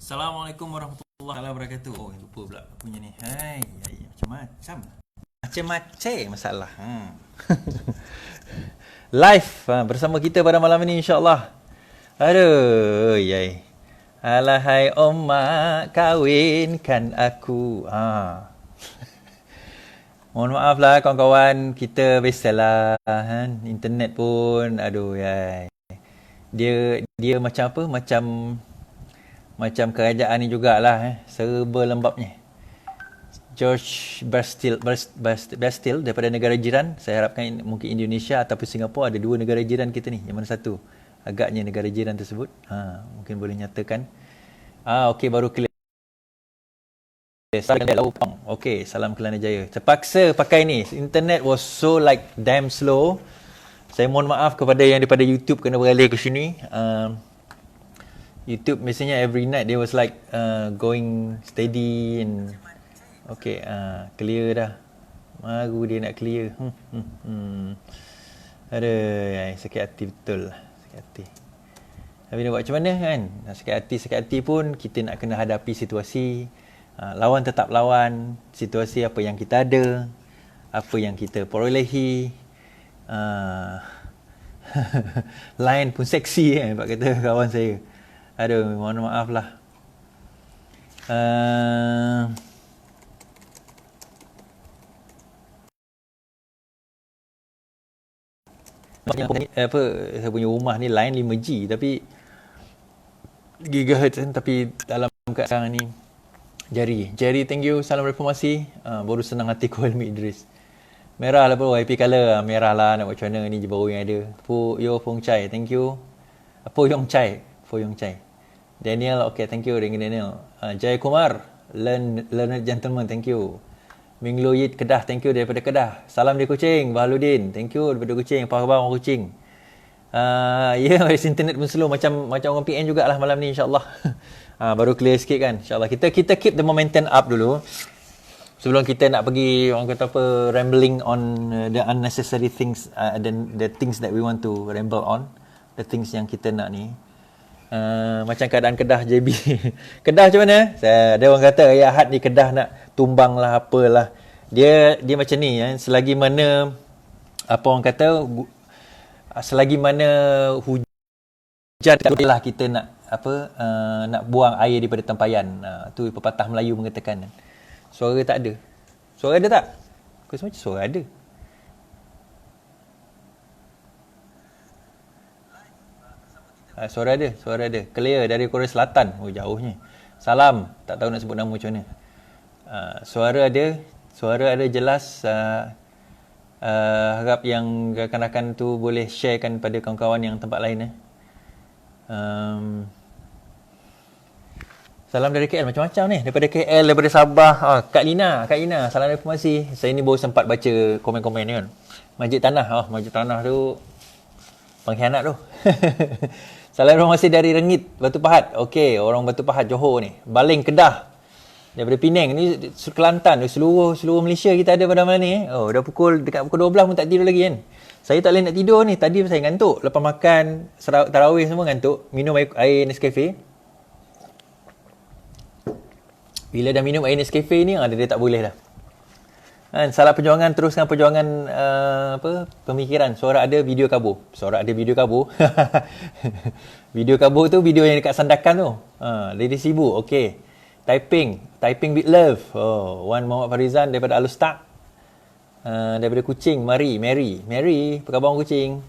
Assalamualaikum warahmatullahi wabarakatuh. Oh, lupa pula punya ni. Hai, macam-macam. Macam-macam masalah. Live bersama kita pada malam ini insya-Allah. Aduh, yai. Alahai Mak, kawinkan aku. Mohon maaf lah kawan-kawan, kita biasalah kan. Internet pun aduh yai. Dia macam apa? Macam kerajaan ni jugalah serba lembabnya. George Bastille daripada negara jiran. Saya harapkan mungkin Indonesia ataupun Singapura ada dua negara jiran kita ni. Yang mana satu? Agaknya negara jiran tersebut. Mungkin boleh nyatakan. Okey, baru clear. Okey, salam Kelana Jaya. Terpaksa pakai ni. Internet was so like damn slow. Saya mohon maaf kepada yang daripada YouTube kena beralih ke sini. YouTube biasanya every night they was like going steady and okay, clear dah. Baru dia nak clear. Aduh, sakit hati betul lah. Sakit hati. Tapi nak buat macam mana kan? Sakit hati pun kita nak kena hadapi situasi. Lawan tetap lawan. Situasi apa yang kita ada. Apa yang kita perolehi. Line pun seksi Pak kata kawan saya. Aduh, mohon maaf lah. Saya punya rumah ni line 5G tapi gigahertz kan, tapi dalam kat sekarang ni Jerry, thank you, salam reformasi. Baru senang hati ku Helmi Idris. Merah lah bro, happy colour. Merah lah, nak buat macam mana, ni je baru yang ada. Yo Fong Chai, thank you. Po Yong Chai. Daniel, okay, thank you Daniel. Jaya Kumar, learned gentleman, thank you. Ming Lo Yit Kedah, thank you daripada Kedah. Salam dari Kuching, Bahaludin, thank you daripada Kuching. Apa khabar orang Kuching? Internet pun slow macam orang PN jugalah malam ni insya-Allah. Baru clear sikit kan insya-Allah. Kita keep the momentum up dulu. Sebelum kita nak pergi orang kata apa rambling on the unnecessary things, the things that we want to ramble on, the things yang kita nak ni. Macam keadaan Kedah JB. Kedah macam mana? Ada orang kata ya Ahad ni Kedah nak tumbang lah apalah. Dia macam ni selagi mana apa orang kata selagi mana hujan lah kita nak nak buang air daripada tempayan. Tu pepatah Melayu mengatakan. Suara tak ada. Suara ada tak? Aku rasa macam suara ada. Suara ada. Clear dari Korea Selatan. Oh, jauhnya. Salam. Tak tahu nak sebut nama macam mana. Suara ada jelas. Harap yang rakan-rakan tu boleh sharekan pada kawan-kawan yang tempat lain. Salam dari KL macam-macam ni. Daripada KL, daripada Sabah. Kak Lina. Salam informasi. Saya ni baru sempat baca komen-komen ni kan. Masjid Tanah tu pengkhianat tu. Salam informasi dari Rengit, Batu Pahat. Okey, orang Batu Pahat Johor ni. Baling Kedah. Daripada Penang ni Kelantan, seluruh Malaysia kita ada pada malam ni. Dah dekat pukul 12 pun tak tidur lagi kan. Saya tak boleh nak tidur ni. Tadi saya ngantuk. Lepas makan tarawih semua ngantuk. Minum air Nescafe. Bila dah minum air Nescafe ni, dia tak boleh dah. Salah perjuangan, teruskan perjuangan pemikiran. Suara ada, video kabur. Video kabur tu video yang dekat Sandakan tu. Lady Sibu, okey. Typing with love. Wan Muhammad Farizan daripada Alustaq. Daripada Kuching, Mary, apa khabar orang Kuching?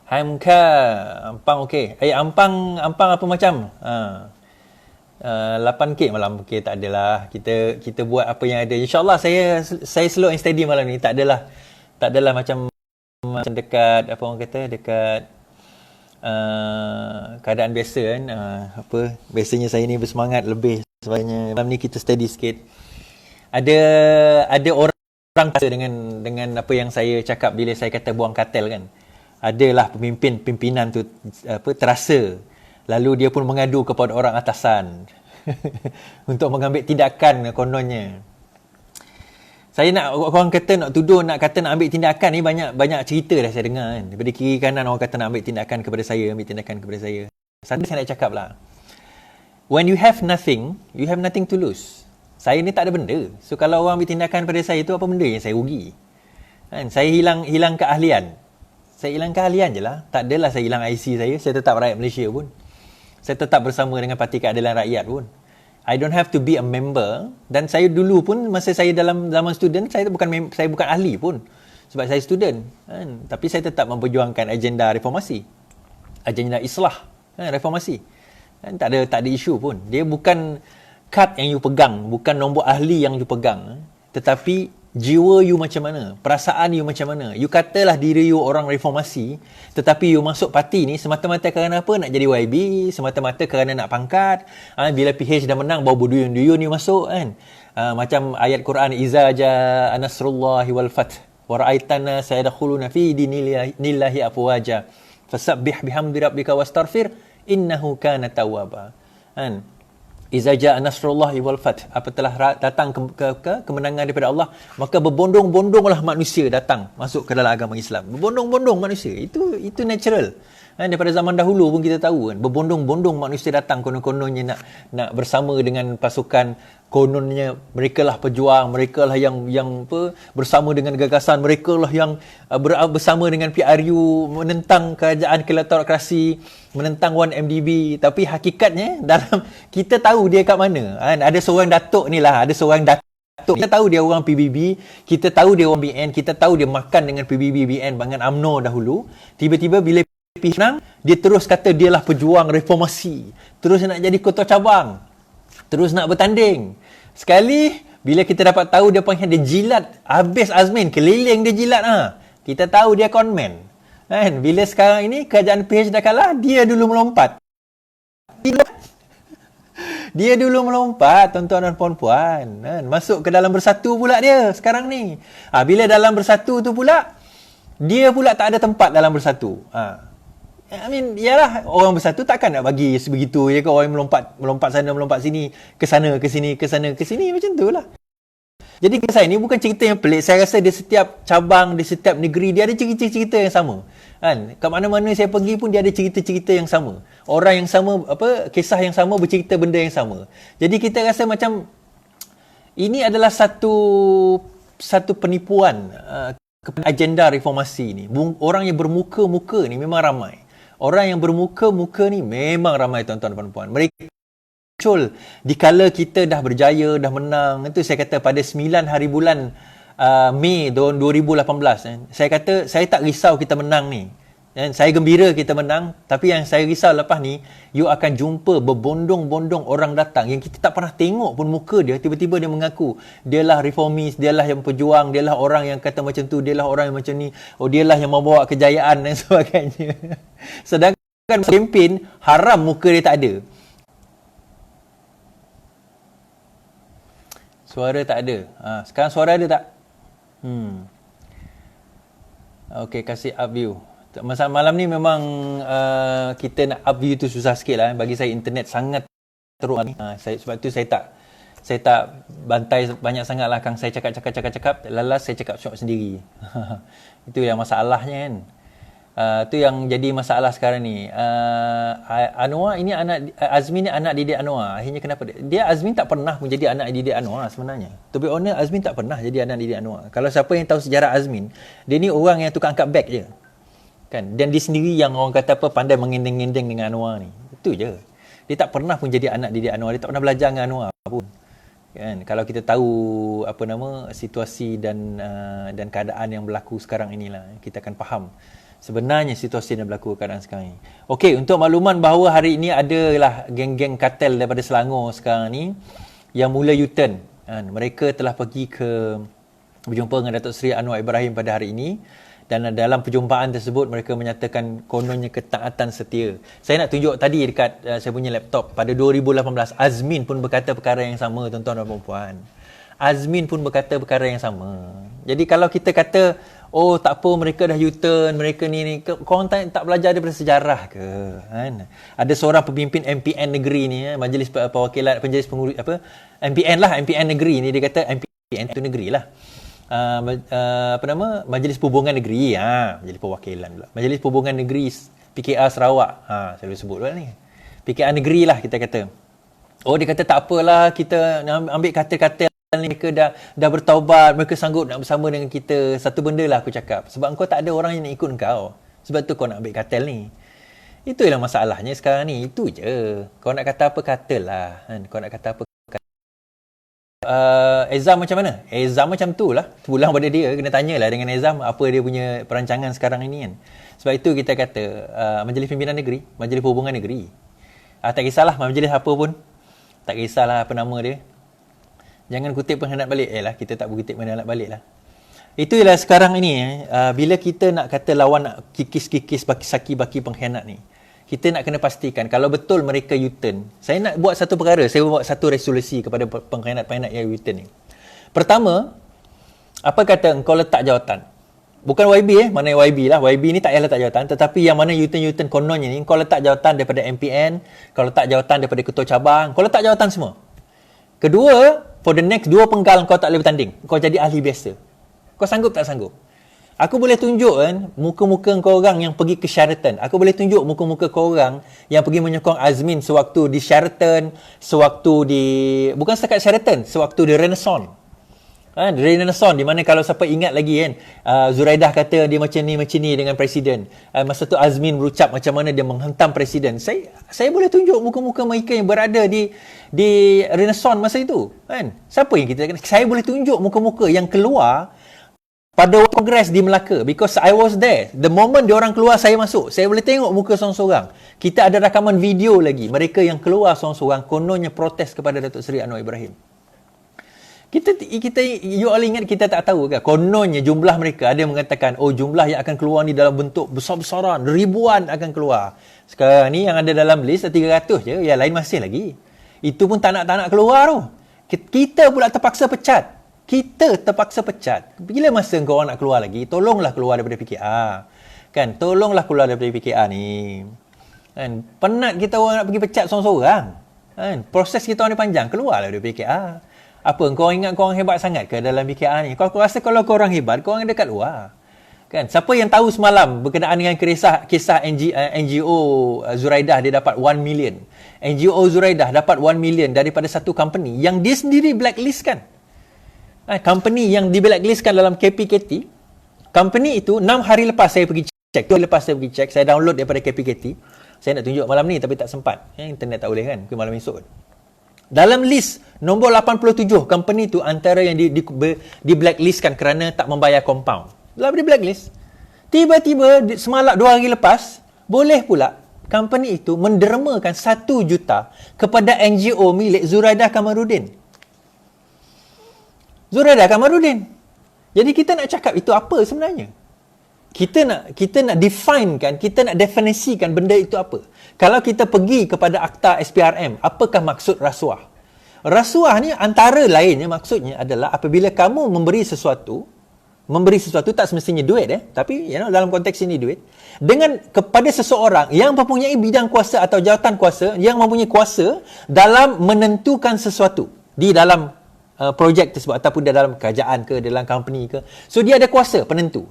Hamka, Ampang okey. Ampang apa macam? 8K malam tak adalah. Kita buat apa yang ada. InsyaAllah saya slow and steady malam ni. Tak adalah macam dekat apa orang kata dekat keadaan biasa kan. Biasanya saya ni bersemangat lebih sebagainya. Malam ni kita steady sikit. Ada orang rasa dengan apa yang saya cakap bila saya kata buang katel kan. Adalah pimpinan tu terasa. Lalu dia pun mengadu kepada orang atasan untuk mengambil tindakan kononnya. Saya nak orang kata nak tuduh, nak kata nak ambil tindakan ni banyak cerita dah saya dengar kan. Daripada kiri kanan orang kata nak ambil tindakan kepada saya. Satu saya nak cakap lah. When you have nothing to lose. Saya ni tak ada benda. So kalau orang ambil tindakan pada saya tu, apa benda yang saya rugi? Kan? Saya hilang keahlian. Saya hilang keahlian je lah. Tak adalah saya hilang IC saya. Saya tetap rakyat Malaysia pun. Saya tetap bersama dengan Parti Keadilan Rakyat pun. I don't have to be a member. Dan saya dulu pun, masa saya dalam zaman student, saya bukan ahli pun. Sebab saya student. Kan? Tapi saya tetap memperjuangkan agenda reformasi. Agenda islah. Kan? Reformasi. Kan? Tak ada isu pun. Dia bukan kad yang you pegang, bukan nombor ahli yang you pegang, tetapi jiwa you macam mana, perasaan you macam mana. You katalah diri you orang reformasi, tetapi you masuk parti ni semata-mata kerana apa? Nak jadi YB, semata-mata kerana nak pangkat. Bila PH dah menang, bawa berduyun-duyun you masuk kan. Macam ayat Quran, iza jaa nasrullahi wal fath wa ra'aitana sayadkhuluna fi dinillahi afwaja fasabbih bihamdi rabbika wastaghfir innahu kana tawwaba. Kan? Iza jaa nasrullahi wal fath, apabila datang kemenangan daripada Allah, maka berbondong-bondonglah manusia datang masuk ke dalam agama Islam. Berbondong-bondong manusia. Itu natural. Daripada zaman dahulu pun kita tahu kan, berbondong-bondong manusia datang konon-kononnya nak bersama dengan pasukan, kononnya mereka lah pejuang, mereka lah yang bersama dengan gagasan, mereka lah yang bersama dengan PRU menentang kerajaan kleptokrasi, menentang 1MDB. Tapi hakikatnya dalam kita tahu dia kat mana. Ada seorang datuk ni lah, kita tahu dia orang PBB, kita tahu dia orang BN, kita tahu dia makan dengan PBB, BN, dengan UMNO dahulu. Tiba-tiba bila menang, dia terus kata dia lah pejuang reformasi, terus nak jadi ketua cabang, terus nak bertanding. Sekali bila kita dapat tahu dia panggil, dia jilat habis Azmin, keliling dia jilat. Kita tahu dia conman kan. Bila sekarang ini kerajaan PH dah kalah, dia dulu melompat, tuan-tuan dan puan-puan kan? Masuk ke dalam Bersatu pula dia sekarang ni. Bila dalam Bersatu tu pula, dia pula tak ada tempat dalam Bersatu. Yalah, orang Bersatu takkan nak bagi sebegitu je ke orang melompat sana, melompat sini, ke sana, ke sini, macam tu lah. Jadi kisah ini bukan cerita yang pelik. Saya rasa di setiap cabang, di setiap negeri, dia ada cerita-cerita yang sama. Kan? Ke mana-mana saya pergi pun dia ada cerita-cerita yang sama. Orang yang sama, kisah yang sama, bercerita benda yang sama. Jadi kita rasa macam ini adalah satu penipuan kepada agenda reformasi ni. Orang yang bermuka-muka ni memang ramai. Orang yang bermuka-muka ni memang ramai, tuan-tuan dan puan-puan. Mereka muncul dikala kita dah berjaya, dah menang. Itu saya kata pada 9 hari bulan Mei tahun 2018. Saya kata saya tak risau kita menang ni. Saya gembira kita menang, tapi yang saya risau lepas ni, you akan jumpa berbondong-bondong orang datang yang kita tak pernah tengok pun muka dia, tiba-tiba dia mengaku dialah reformis, dialah yang pejuang, dialah orang yang kata macam tu, dialah orang yang macam ni, dialah yang membawa kejayaan dan sebagainya. Sedangkan kempen haram muka dia tak ada. Suara tak ada. Sekarang suara ada tak? Okey, kasih up view. Masa malam ni memang kita nak up view tu susah sikit lah. Bagi saya internet sangat teruk ni. Sebab tu saya tak bantai banyak sangat lah. Kang saya cakap, lalas saya cakap short sendiri. Itu yang masalahnya kan. Itu yang jadi masalah sekarang ni. Anwar ini Azmin ni anak didik Anwar. Akhirnya kenapa dia Azmin tak pernah menjadi anak didik Anwar sebenarnya. To be honest, Azmin tak pernah jadi anak didik Anwar. Kalau siapa yang tahu sejarah Azmin, dia ni orang yang tukang angkat beg je. Kan? Dan dia sendiri yang orang kata pandai mengendeng-endeng dengan Anwar ni. Itu je. Dia tak pernah pun jadi anak didik Anwar. Dia tak pernah belajar dengan Anwar pun. Kan? Kalau kita tahu situasi dan keadaan yang berlaku sekarang inilah, kita akan faham sebenarnya situasi yang berlaku keadaan sekarang ini. Okey, untuk makluman bahawa hari ini adalah geng-geng kartel daripada Selangor sekarang ni yang mula U-turn. Mereka telah pergi berjumpa dengan Datuk Seri Anwar Ibrahim pada hari ini. Dan dalam perjumpaan tersebut mereka menyatakan kononnya ketaatan setia. Saya nak tunjuk tadi dekat saya punya laptop. Pada 2018 Azmin pun berkata perkara yang sama, tuan-tuan dan puan-puan. Azmin pun berkata perkara yang sama. Jadi kalau kita kata tak apa mereka dah U-turn, mereka ni korang tak belajar daripada sejarah ke kan? Ada seorang pemimpin MPN negeri ni, Majlis Perwakilan Penjajah Pengurus MPN negeri ni, dia kata MPN itu negeri lah. Majlis Perhubungan Negeri, Majlis Perwakilan pula. Majlis Perhubungan Negeri PKR Sarawak. Saya boleh sebut pula ni. PKR Negeri lah kita kata. Oh, dia kata tak apalah, kita ambil katil-katil ni, mereka dah bertaubat, mereka sanggup nak bersama dengan kita. Satu benda lah aku cakap, sebab engkau tak ada orang yang nak ikut engkau, sebab tu kau nak ambil katil ni. Itu ialah masalahnya sekarang ni, itu je. Kau nak kata apa, kata lah kan? Kau nak kata apa, Ezam macam mana? Ezam macam tu lah, pulang pada dia, kena tanyalah dengan Ezam apa dia punya perancangan sekarang ini kan. Sebab itu kita kata Majlis Pimpinan Negeri, Majlis Perhubungan Negeri, tak kisahlah majlis apa pun, tak kisahlah apa nama dia, jangan kutip pengkhianat balik. Kita tak kutip pengkhianat balik lah. Itu ialah sekarang ini bila kita nak kata lawan nak kikis-kikis saki-baki pengkhianat ni, kita nak kena pastikan kalau betul mereka U-turn. Saya nak buat satu perkara, saya buat satu resolusi kepada pengkhianat-pengkhianat yang U-turn ni. Pertama, apa kata engkau letak jawatan? Bukan YB mana YB lah. YB ni tak payah letak jawatan. Tetapi yang mana U-turn kononnya ni, kau letak jawatan daripada MPN, kau letak jawatan daripada ketua cabang, kau letak jawatan semua. Kedua, for the next 2 penggal kau tak boleh bertanding. Kau jadi ahli biasa. Kau sanggup tak sanggup? Aku boleh tunjuk kan muka-muka kau orang yang pergi ke Sheraton. Aku boleh tunjuk muka-muka kau orang yang pergi menyokong Azmin sewaktu di Sheraton, sewaktu di, bukan setakat Sheraton, sewaktu di Renaissance. Renaissance, di mana kalau siapa ingat lagi kan, Zuraidah kata dia macam ni dengan presiden. Masa tu Azmin berucap macam mana dia menghentam presiden. Saya boleh tunjuk muka-muka mereka yang berada di Renaissance masa itu kan. Siapa yang kita, saya boleh tunjuk muka-muka yang keluar pada kongres di Melaka, because I was there. The moment diorang keluar, saya masuk. Saya boleh tengok muka seorang-seorang. Kita ada rakaman video lagi. Mereka yang keluar seorang-seorang kononnya protes kepada Datuk Seri Anwar Ibrahim. Kita you all ingat kita tak tahu ke? Kononnya jumlah mereka, ada yang mengatakan, oh jumlah yang akan keluar ni dalam bentuk besar-besaran, ribuan akan keluar. Sekarang ni yang ada dalam list 300 je, yang lain masih lagi. Itu pun tak nak keluar tu. Kita pula terpaksa pecat. Bila masa kau orang nak keluar lagi, tolonglah keluar daripada PKR. Kan, tolonglah keluar daripada PKR ni. Kan, penat kita orang nak pergi pecat seorang-seorang. Kan, proses kita orang ni panjang, keluarlah daripada PKR. Apa, kau ingat kau orang hebat sangat ke dalam PKR ni? Kau rasa kalau kau orang hebat, kau orang dekat luar. Kan, siapa yang tahu semalam berkenaan dengan kisah NGO Zuraidah, dia dapat 1 million. NGO Zuraidah dapat 1 million daripada satu company yang dia sendiri blacklist kan. Company yang di blacklistkan dalam KPKT, company itu 6 hari lepas saya pergi cek, saya download daripada KPKT. Saya nak tunjuk malam ni tapi tak sempat. Internet tak boleh kan, ke malam esok. Dalam list nombor 87, company itu antara yang di blacklistkan kerana tak membayar compound. Dalam di blacklist. Tiba-tiba semalam 2 hari lepas, boleh pula company itu mendermakan 1 juta kepada NGO milik Zuraidah Kamarudin. Jadi kita nak cakap itu apa sebenarnya? Kita nak define kan, kita nak definisikan benda itu apa. Kalau kita pergi kepada akta SPRM, apakah maksud rasuah? Rasuah ni antara lainnya maksudnya adalah apabila kamu memberi sesuatu tak semestinya duit tapi dalam konteks ini duit, dengan kepada seseorang yang mempunyai bidang kuasa atau jawatan kuasa, yang mempunyai kuasa dalam menentukan sesuatu di dalam projek tersebut, ataupun dia dalam kerajaan ke, dalam company ke. So dia ada kuasa penentu.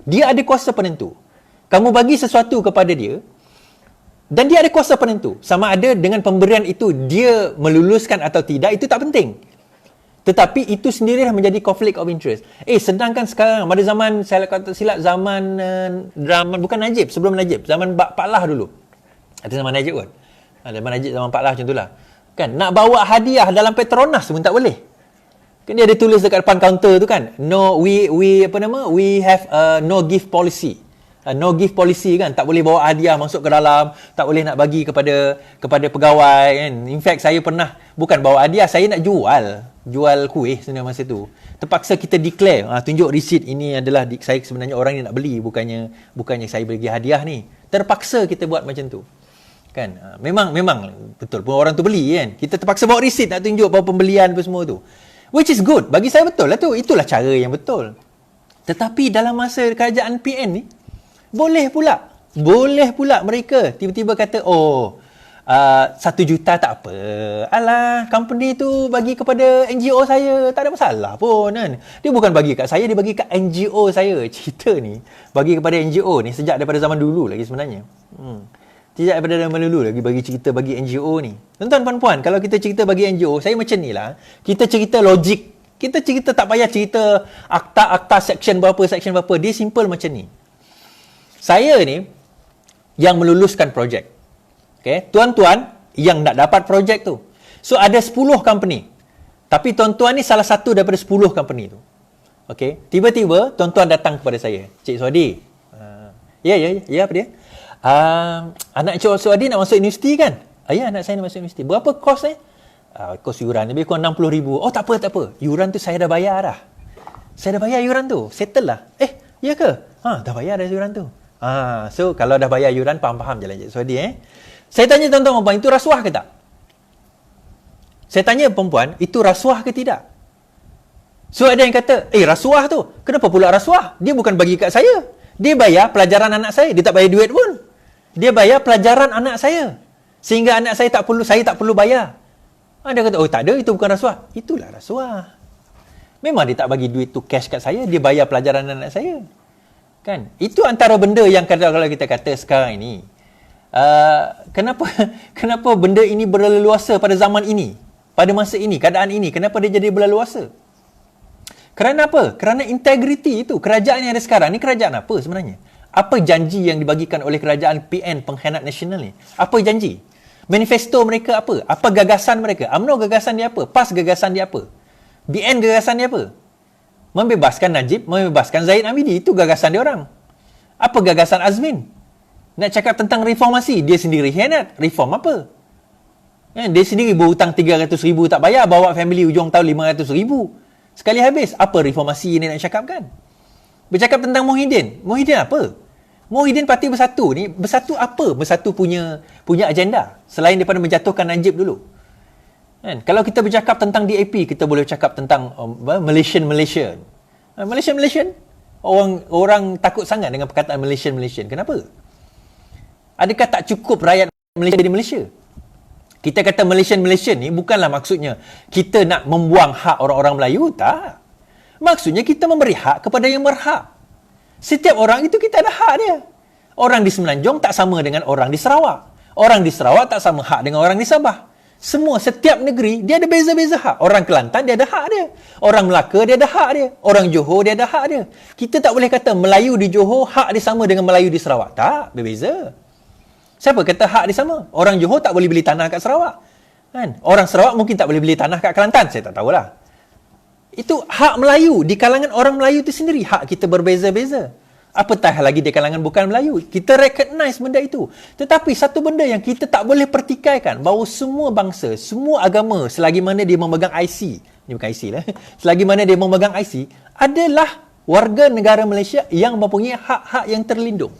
Kamu bagi sesuatu kepada dia dan dia ada kuasa penentu. Sama ada dengan pemberian itu dia meluluskan atau tidak, itu tak penting. Tetapi itu sendirilah menjadi conflict of interest. Sedangkan sekarang pada zaman, saya kata silap, zaman bukan Najib, sebelum Najib, zaman Pak Lah dulu. Atau zaman Najib pun. Zaman Najib, zaman Pak Lah macam itulah. Kan, nak bawa hadiah dalam Petronas pun tak boleh. Kan dia ada tulis dekat depan kaunter tu kan, we have a no gift policy. No gift policy kan, tak boleh bawa hadiah masuk ke dalam, tak boleh nak bagi kepada pegawai kan. In fact saya pernah bukan bawa hadiah, saya nak jual kuih sebenarnya masa tu. Terpaksa kita declare, tunjuk receipt, ini adalah saya sebenarnya orang yang nak beli, bukannya saya bagi hadiah ni. Terpaksa kita buat macam tu. Kan, memang betul pun orang tu beli kan. Kita terpaksa bawa receipt nak tunjuk bahawa pembelian apa semua tu. Which is good. Bagi saya betul lah tu. Itulah cara yang betul. Tetapi dalam masa kerajaan PN ni, boleh pula mereka tiba-tiba kata, 1 juta tak apa. Alah, company tu bagi kepada NGO saya, tak ada masalah pun kan. Dia bukan bagi kat saya, dia bagi kat NGO saya. Cerita ni, bagi kepada NGO ni sejak daripada zaman dulu lagi sebenarnya. Tidak daripada melulu lagi bagi cerita bagi NGO ni. Tuan-tuan puan-puan, kalau kita cerita bagi NGO, saya macam ni lah. Kita cerita logik. Kita cerita tak payah cerita akta-akta section berapa. Dia simple macam ni. Saya ni yang meluluskan projek. Okay? Tuan-tuan yang nak dapat projek tu. So ada 10 company. Tapi tuan-tuan ni salah satu daripada 10 company tu. Okay? Tiba-tiba tuan-tuan datang kepada saya. Cik Suhadi. Ya apa dia? Anak Cik Suhadi nak masuk universiti kan? Ya, anak saya nak masuk universiti. Berapa kos ni? Kos yuran lebih kurang RM60,000. Oh tak apa. Yuran tu saya dah bayar dah. Saya dah bayar yuran tu. Settle lah. Ya ke? Dah bayar dah yuran tu. So kalau dah bayar yuran, faham-faham jalan Cik Suhadi. Saya tanya tuan-tuan perempuan, itu rasuah ke tak? Saya tanya perempuan, itu rasuah ke tidak? So ada yang kata, rasuah tu. Kenapa pula rasuah? Dia bukan bagi kat saya. Dia bayar pelajaran anak saya. Dia tak bayar duit pun. Dia bayar pelajaran anak saya. Sehingga anak saya saya tak perlu bayar. Dia kata, tak ada, itu bukan rasuah. Itulah rasuah. Memang dia tak bagi duit tu cash kat saya. Dia bayar pelajaran anak saya. Kan? Itu antara benda yang kalau kita kata sekarang ini. Kenapa benda ini berleluasa pada zaman ini? Pada masa ini, keadaan ini. Kenapa dia jadi berleluasa? Kerana apa? Kerana integriti itu. Kerajaan yang ada sekarang ni kerajaan apa sebenarnya? Apa janji yang dibagikan oleh kerajaan PN pengkhianat nasional ni? Apa janji? Manifesto mereka apa? Apa gagasan mereka? UMNO gagasan dia apa? PAS gagasan dia apa? BN gagasan dia apa? Membebaskan Najib, membebaskan Zaid Amidi. Itu gagasan dia orang. Apa gagasan Azmin? Nak cakap tentang reformasi. Dia sendiri khianat. Reform apa? Dia sendiri berhutang 300,000 tak bayar. Bawa family hujung tahun 500,000. Sekali habis. Apa reformasi ini nak cakapkan? Bercakap tentang Muhyiddin. Muhyiddin apa? Muhyiddin Parti Bersatu ni, Bersatu apa? Bersatu punya agenda. Selain daripada menjatuhkan Najib dulu. Kan? Kalau kita bercakap tentang DAP, kita boleh cakap tentang Malaysian. Malaysian? Orang takut sangat dengan perkataan Malaysian. Kenapa? Adakah tak cukup rakyat Malaysia di Malaysia? Kita kata Malaysian ni bukanlah maksudnya kita nak membuang hak orang-orang Melayu. Tak. Maksudnya kita memberi hak kepada yang berhak. Setiap orang itu kita ada hak dia. Orang di Semenanjung tak sama dengan orang di Sarawak. Orang di Sarawak tak sama hak dengan orang di Sabah. Setiap negeri dia ada beza-beza hak. Orang Kelantan dia ada hak dia. Orang Melaka dia ada hak dia. Orang Johor dia ada hak dia. Kita tak boleh kata Melayu di Johor hak dia sama dengan Melayu di Sarawak. Tak, berbeza. Siapa kata hak dia sama? Orang Johor tak boleh beli tanah kat Sarawak. Kan? Orang Sarawak mungkin tak boleh beli tanah kat Kelantan. Saya tak tahulah. Itu hak Melayu. Di kalangan orang Melayu itu sendiri. Hak kita berbeza-beza. Apatah lagi di kalangan bukan Melayu. Kita recognize benda itu. Tetapi satu benda yang kita tak boleh pertikaikan. Bahawa semua bangsa, semua agama, selagi mana dia memegang IC. Ini bukan IC lah. Selagi mana dia memegang IC. Adalah warga negara Malaysia yang mempunyai hak-hak yang terlindung.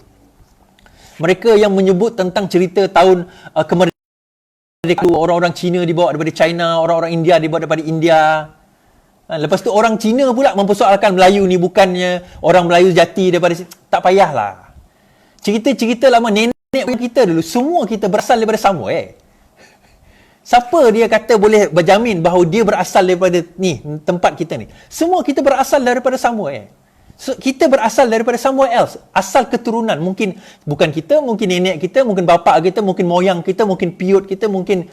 Mereka yang menyebut tentang cerita tahun kemerdekaan, orang-orang Cina dibawa daripada China, orang-orang India dibawa daripada India. Lepas tu orang Cina pula mempersoalkan Melayu ni bukannya orang Melayu jati daripada... Tak payahlah. Cerita-cerita lama nenek kita dulu, semua kita berasal daripada Samoa. Siapa dia kata boleh berjamin bahawa dia berasal daripada ni, tempat kita ni? Semua kita berasal daripada Samoa. So, kita berasal daripada somewhere else. Asal keturunan. Mungkin bukan kita, mungkin nenek kita, mungkin bapa kita, mungkin moyang kita, mungkin piut kita, mungkin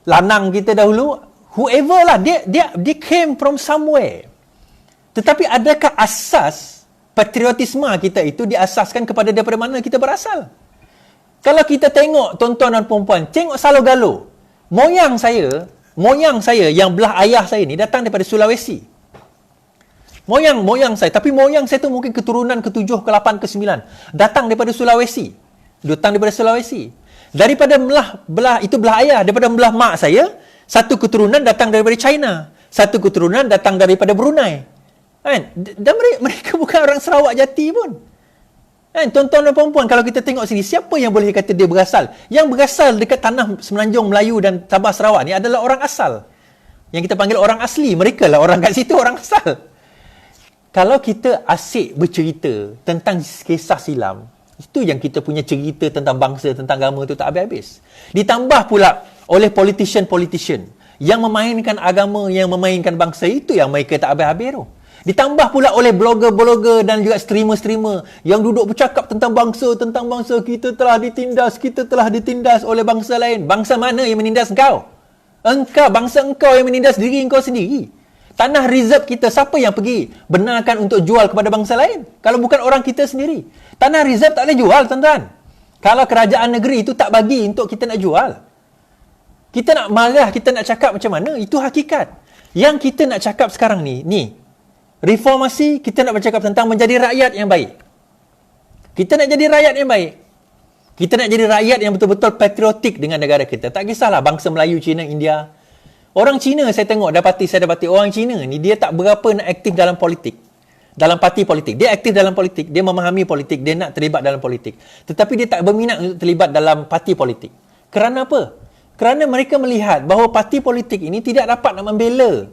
lanang kita dahulu. Whoever lah. Dia came from somewhere. Tetapi adakah asas patriotisme kita itu diasaskan kepada daripada mana kita berasal? Kalau kita tengok tuan-tuan dan puan-puan, tengok Salogalo. Moyang saya yang belah ayah saya ni datang daripada Sulawesi. Moyang saya. Tapi moyang saya tu mungkin keturunan ke-7, ke-8, ke-9. Datang daripada Sulawesi. Daripada belah ayah. Daripada belah mak saya, satu keturunan datang daripada China. Satu keturunan datang daripada Brunei. Kan? Dan mereka bukan orang Sarawak jati pun. Kan? Tuan-tuan dan puan-puan, kalau kita tengok sini, siapa yang boleh kata dia berasal? Yang berasal dekat tanah Semenanjung, Melayu dan Sabah Sarawak ni adalah orang asal. Yang kita panggil orang asli. Mereka lah orang kat situ, orang asal. Kalau kita asyik bercerita tentang kisah silam, itu yang kita punya cerita tentang bangsa, tentang agama itu tak habis-habis. Ditambah pula oleh politician yang memainkan agama, yang memainkan bangsa, itu yang mereka tak habis-habis tu. Ditambah pula oleh blogger-blogger dan juga streamer-streamer yang duduk bercakap tentang bangsa, kita telah ditindas oleh bangsa lain. Bangsa mana yang menindas engkau? Bangsa engkau yang menindas diri engkau sendiri. Tanah reserve kita, siapa yang pergi benarkan untuk jual kepada bangsa lain? Kalau bukan orang kita sendiri. Tanah reserve tak boleh jual, tuan-tuan. Kalau kerajaan negeri itu tak bagi untuk kita nak jual. Kita nak marah, kita nak cakap macam mana? Itu hakikat. Yang kita nak cakap sekarang ni, reformasi, kita nak bercakap tentang menjadi rakyat yang baik. Kita nak jadi rakyat yang baik. Kita nak jadi rakyat yang betul-betul patriotik dengan negara kita. Tak kisahlah bangsa Melayu, Cina, India. Orang Cina saya tengok, saya dapati orang Cina ni, dia tak berapa nak aktif dalam politik. Dalam parti politik. Dia aktif dalam politik. Dia memahami politik. Dia nak terlibat dalam politik. Tetapi dia tak berminat untuk terlibat dalam parti politik. Kerana apa? Kerana mereka melihat bahawa parti politik ini tidak dapat nak membela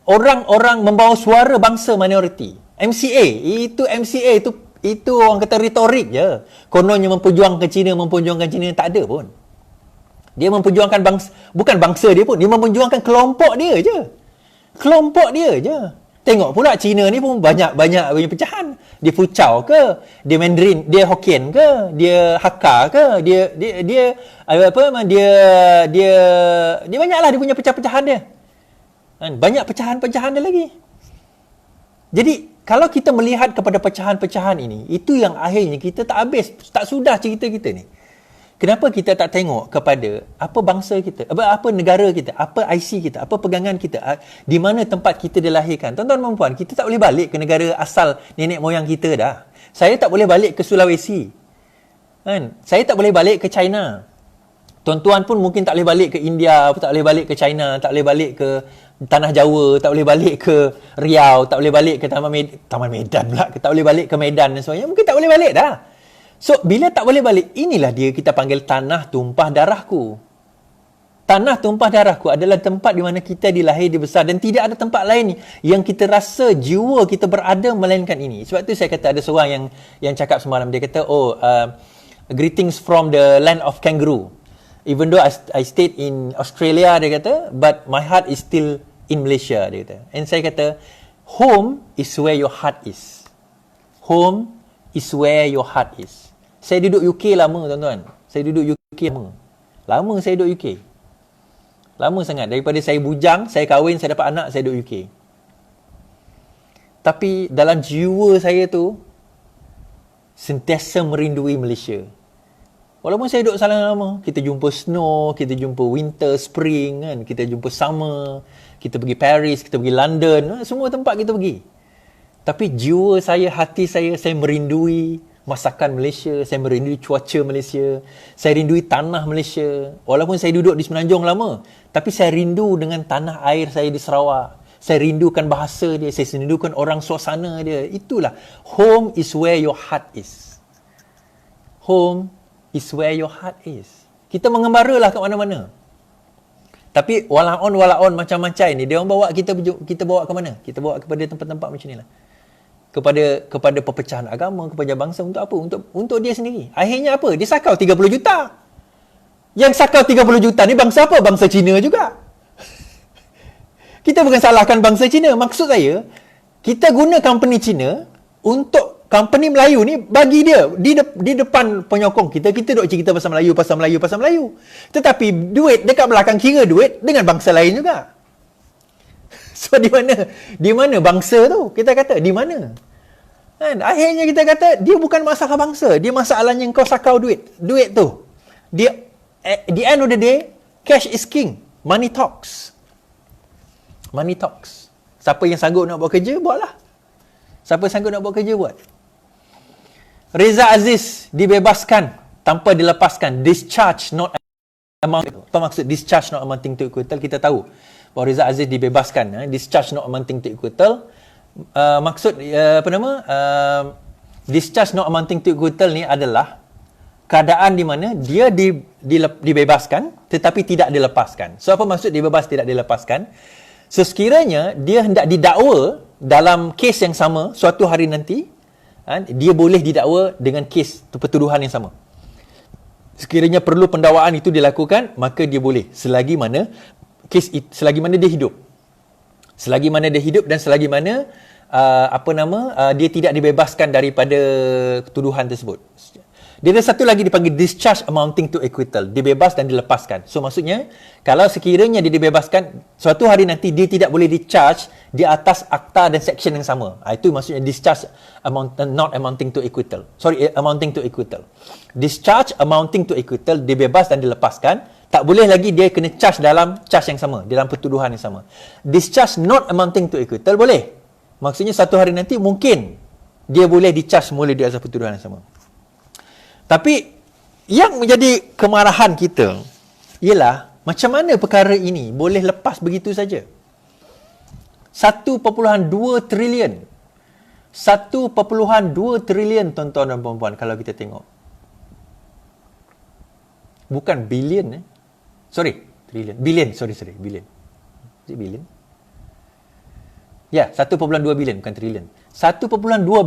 orang-orang membawa suara bangsa minoriti. MCA itu orang kata retorik je. Kononnya memperjuangkan Cina, tak ada pun. Dia memperjuangkan bukan bangsa dia pun, dia memperjuangkan kelompok dia je. Tengok pula Cina ni pun banyak punya pecahan. Dia Fuchao ke, dia Mandarin, dia Hokkien ke, dia Hakka ke, dia banyaklah dia punya pecah-pecahan dia. Banyak pecahan-pecahan dia lagi. Jadi, kalau kita melihat kepada pecahan-pecahan ini, itu yang akhirnya kita tak habis, tak sudah cerita kita ni. Kenapa kita tak tengok kepada apa bangsa kita, apa negara kita, apa IC kita, apa pegangan kita, di mana tempat kita dilahirkan. Tuan-tuan dan puan, kita tak boleh balik ke negara asal nenek moyang kita dah. Saya tak boleh balik ke Sulawesi. Saya tak boleh balik ke China. Tuan-tuan pun mungkin tak boleh balik ke India, tak boleh balik ke China, tak boleh balik ke Tanah Jawa, tak boleh balik ke Riau, tak boleh balik ke Taman Medan pula, tak boleh balik ke Medan dan sebagainya. Mungkin tak boleh balik dah. So, bila tak boleh balik, inilah dia kita panggil tanah tumpah darahku. Tanah tumpah darahku adalah tempat di mana kita dilahir, dibesar dan tidak ada tempat lain yang kita rasa jiwa kita berada melainkan ini. Sebab tu saya kata ada seorang yang cakap semalam, dia kata, greetings from the land of kangaroo. Even though I stayed in Australia, dia kata, but my heart is still in Malaysia, dia kata. And saya kata, home is where your heart is. Home is where your heart is. Saya duduk UK lama, tuan-tuan. Saya duduk UK lama. Lama saya duduk UK. Lama sangat. Daripada saya bujang, saya kahwin, saya dapat anak, saya duduk UK. Tapi dalam jiwa saya tu, sentiasa merindui Malaysia. Walaupun saya duduk sana lama, kita jumpa snow, kita jumpa winter, spring, kan? Kita jumpa summer, kita pergi Paris, kita pergi London, semua tempat kita pergi. Tapi jiwa saya, hati saya merindui masakan Malaysia, saya merindui cuaca Malaysia, saya rindui tanah Malaysia. Walaupun saya duduk di Semenanjung lama, tapi saya rindu dengan tanah air saya di Sarawak. Saya rindukan bahasa dia, saya rindukan orang suasana dia. Itulah, home is where your heart is. Home is where your heart is. Kita mengembaralah ke mana-mana. Tapi walaon macam-macam ni, dia orang bawa kita bawa ke mana? Kita bawa kepada tempat-tempat macam ni lah. Kepada perpecahan agama, kepada bangsa. Untuk apa? Untuk dia sendiri. Akhirnya apa? Dia sakau 30 juta. Yang sakau 30 juta ni bangsa apa? Bangsa Cina juga. Kita bukan salahkan bangsa Cina. Maksud saya, kita guna company Cina untuk company Melayu ni bagi dia di depan penyokong kita duk cerita pasal Melayu. Tetapi duit dekat belakang kira duit dengan bangsa lain juga. So di mana bangsa tu? Kita kata di mana? Kan? Akhirnya kita kata dia bukan masalah bangsa, dia masalahnya kau sakau duit tu. Dia at the end of the day, cash is king. Money talks. Siapa yang sanggup nak buat kerja, buatlah. Siapa yang sanggup nak buat kerja, buat. Reza Aziz dibebaskan tanpa dilepaskan. Discharge not amounting. Apa maksud discharge not amounting to equal? Kita tahu bahawa Reza Aziz dibebaskan. Discharge not amounting to equal. Maksud discharge not amounting to equal ni adalah keadaan di mana dia dibebaskan tetapi tidak dilepaskan. So apa maksud dibebas tidak dilepaskan? So sekiranya dia hendak didakwa dalam kes yang sama suatu hari nanti, dia boleh didakwa dengan kes pertuduhan yang sama. Sekiranya perlu pendakwaan itu dilakukan, maka dia boleh selagi mana dia hidup. Selagi mana dia hidup dan selagi mana dia tidak dibebaskan daripada tuduhan tersebut. Dia ada satu lagi dipanggil discharge amounting to acquittal. Dibebas dan dilepaskan. So maksudnya, kalau sekiranya dia dibebaskan, suatu hari nanti dia tidak boleh di-charge di atas akta dan section yang sama. Itu maksudnya discharge not amounting to acquittal. Amounting to acquittal. Discharge amounting to acquittal, dibebas dan dilepaskan. Tak boleh lagi dia kena charge dalam charge yang sama, dalam pertuduhan yang sama. Discharge not amounting to acquittal boleh. Maksudnya satu hari nanti mungkin dia boleh di-charge semula di atas pertuduhan yang sama. Tapi yang menjadi kemarahan kita ialah macam mana perkara ini boleh lepas begitu saja. 1.2 trilion. 1.2 trilion tuan-tuan dan puan-puan kalau kita tengok. Bukan bilion trilion. Bilion, bilion. Is it billion? Ya, 1.2 bilion bukan trilion. 1.2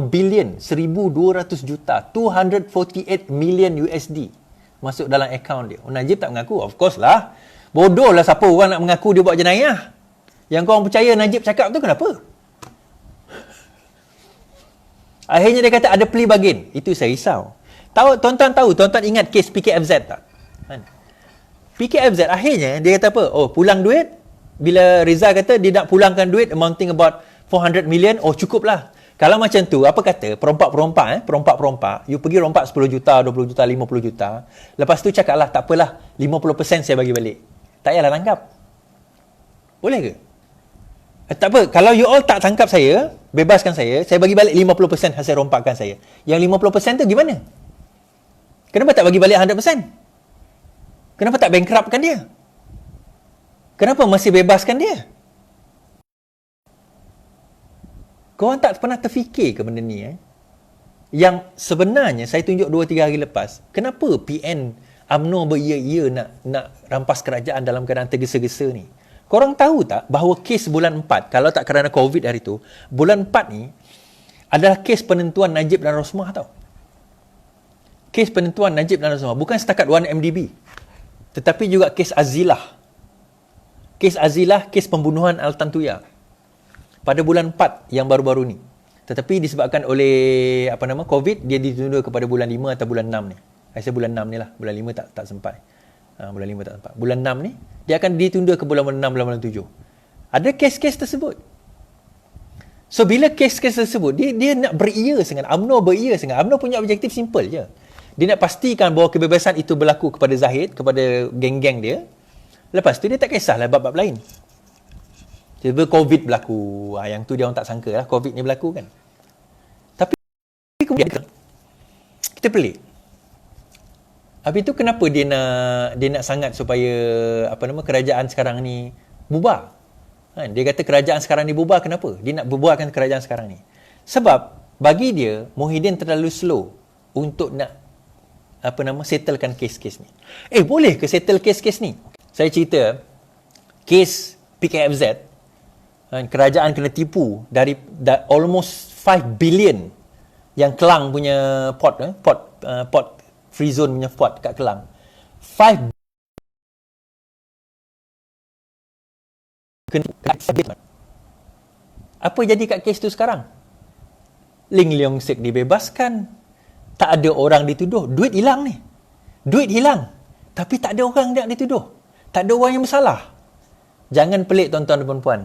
bilion, 1,200 juta, 248 million USD masuk dalam akaun dia. Najib tak mengaku? Of course lah. Bodoh lah siapa orang nak mengaku dia buat jenayah. Yang korang percaya Najib cakap tu kenapa? Akhirnya dia kata ada plea bargain. Itu saya risau. Tuan-tuan ingat kes PKFZ tak? PKFZ akhirnya dia kata apa? Oh, pulang duit. Bila Rizal kata dia nak pulangkan duit amounting about 400 million, oh cukup lah. Kalau macam tu, apa kata? Perompak, you pergi rompak 10 juta, 20 juta, 50 juta. Lepas tu cakap lah, tak apalah, 50% saya bagi balik. Tak payahlah tangkap. Boleh ke? Tak apa, kalau you all tak tangkap saya, bebaskan saya bagi balik 50% hasil rompakan saya. Yang 50% tu gimana? Kenapa tak bagi balik 100%? Kenapa tak bankruptkan dia? Kenapa masih bebaskan dia? Korang tak pernah terfikir ke benda ni? Yang sebenarnya saya tunjuk 2-3 hari lepas, kenapa PN UMNO beria-ia nak rampas kerajaan dalam keadaan tergesa-gesa ni? Korang tahu tak bahawa kes bulan 4, kalau tak kerana COVID hari tu, bulan 4 ni adalah kes penentuan Najib dan Rosmah tau. Kes penentuan Najib dan Rosmah. Bukan setakat 1MDB. Tetapi juga kes Azilah. Kes Azilah, kes pembunuhan Al-Tantuya. Pada bulan 4 yang baru-baru ni. Tetapi disebabkan oleh COVID, dia ditunda kepada bulan 5 atau bulan 6 ni. Saya bulan 6 ni lah. Bulan 5 tak sempat. Bulan 5 tak sempat. Bulan 6 ni, dia akan ditunda ke bulan 6, bulan 7. Ada kes-kes tersebut. So, bila kes-kes tersebut, dia nak beria sangat. UMNO beria sangat. UMNO punya objektif simple je. Dia nak pastikan bahawa kebebasan itu berlaku kepada Zahid, kepada geng-geng dia. Lepas tu, dia tak kisahlah bab-bab lain. Tiba-tiba COVID berlaku. Yang tu dia orang tak sangka lah. COVID ni berlaku kan. Tapi kemudian kita pelik. Habis tu kenapa dia nak sangat supaya kerajaan sekarang ni bubar? Dia kata kerajaan sekarang ni bubar, kenapa? Dia nak bubarkan kerajaan sekarang ni. Sebab bagi dia Muhyiddin terlalu slow untuk nak settlekan kes-kes ni. Boleh ke settle kes-kes ni? Saya cerita kes PKFZ. Kerajaan kena tipu dari almost 5 billion yang Kelang punya port free zone punya port kat Kelang. 5 billion. Apa jadi kat kes tu sekarang? Ling Leong Sek dibebaskan. Tak ada orang dituduh. Duit hilang ni. Duit hilang. Tapi tak ada orang yang dituduh. Tak ada orang yang bersalah. Jangan pelik tuan-tuan dan puan-puan.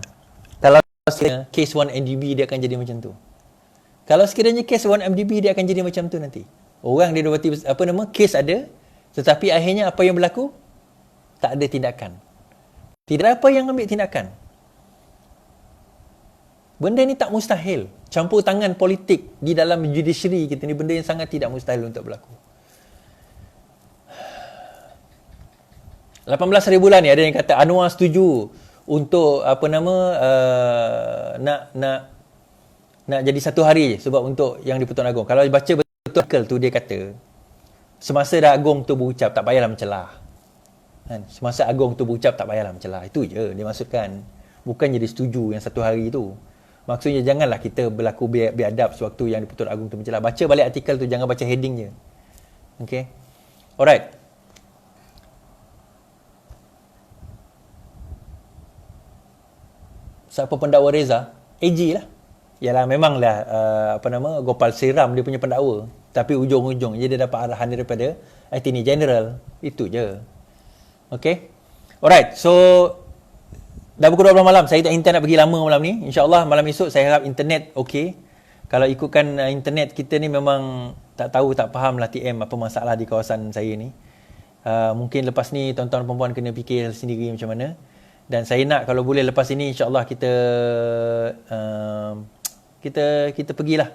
Kalau sekiranya kes 1MDB dia akan jadi macam tu. Kalau sekiranya kes 1MDB dia akan jadi macam tu nanti. Orang dia dapati kes ada, tetapi akhirnya apa yang berlaku? Tak ada tindakan. Tidak ada apa yang ambil tindakan. Benda ni tak mustahil. Campur tangan politik di dalam judiciary kita ni benda yang sangat tidak mustahil untuk berlaku. 18 hari bulan ni ada yang kata Anwar setuju untuk nak jadi satu hari je sebab untuk yang di-Pertuan Agong. Kalau baca betul artikel tu dia kata semasa dah Agong tu berucap tak payahlah mencelah. Semasa Agong tu berucap tak payahlah mencelah. Itu je dia maksudkan. Bukan jadi setuju yang satu hari tu. Maksudnya janganlah kita berlaku biadab sewaktu yang di-Pertuan Agong tu mencelah. Baca balik artikel tu, jangan baca heading je. Okay. Alright. Siapa pendakwa Reza? AG lah. Yalah memanglah Gopal Siram dia punya pendakwa. Tapi ujung-ujungnya dia dapat arahan daripada Attorney General. Itu je. Okay. Alright. So dah pukul 12 malam. Saya tak intend nak pergi lama malam ni. InsyaAllah malam esok saya harap internet okay. Kalau ikutkan internet kita ni memang tak tahu, tak faham lah TM apa masalah di kawasan saya ni. Mungkin lepas ni tuan-tuan perempuan kena fikir sendiri macam mana. Dan saya nak kalau boleh lepas ini insyaAllah kita pergilah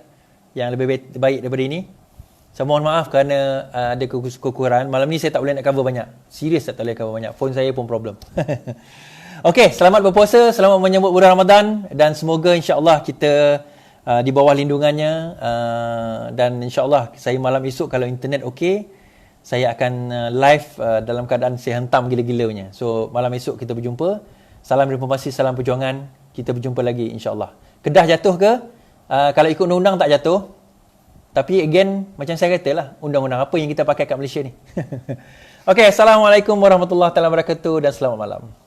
yang lebih baik daripada ini. Saya mohon maaf kerana ada kekurangan. Malam ni saya tak boleh nak cover banyak. Serius tak boleh cover banyak. Phone saya pun problem. Okey, selamat berpuasa, selamat menyambut bulan Ramadan dan semoga insyaAllah kita di bawah lindungannya dan insyaAllah saya malam esok kalau internet okey, saya akan live dalam keadaan saya hentam gila-gila punya. So malam esok kita berjumpa. Salam diplomasi, salam perjuangan. Kita berjumpa lagi insyaAllah. Kedah jatuh ke? Kalau ikut undang-undang tak jatuh. Tapi again, macam saya kata lah, undang-undang apa yang kita pakai kat Malaysia ni. Okey, Assalamualaikum warahmatullahi wabarakatuh dan selamat malam.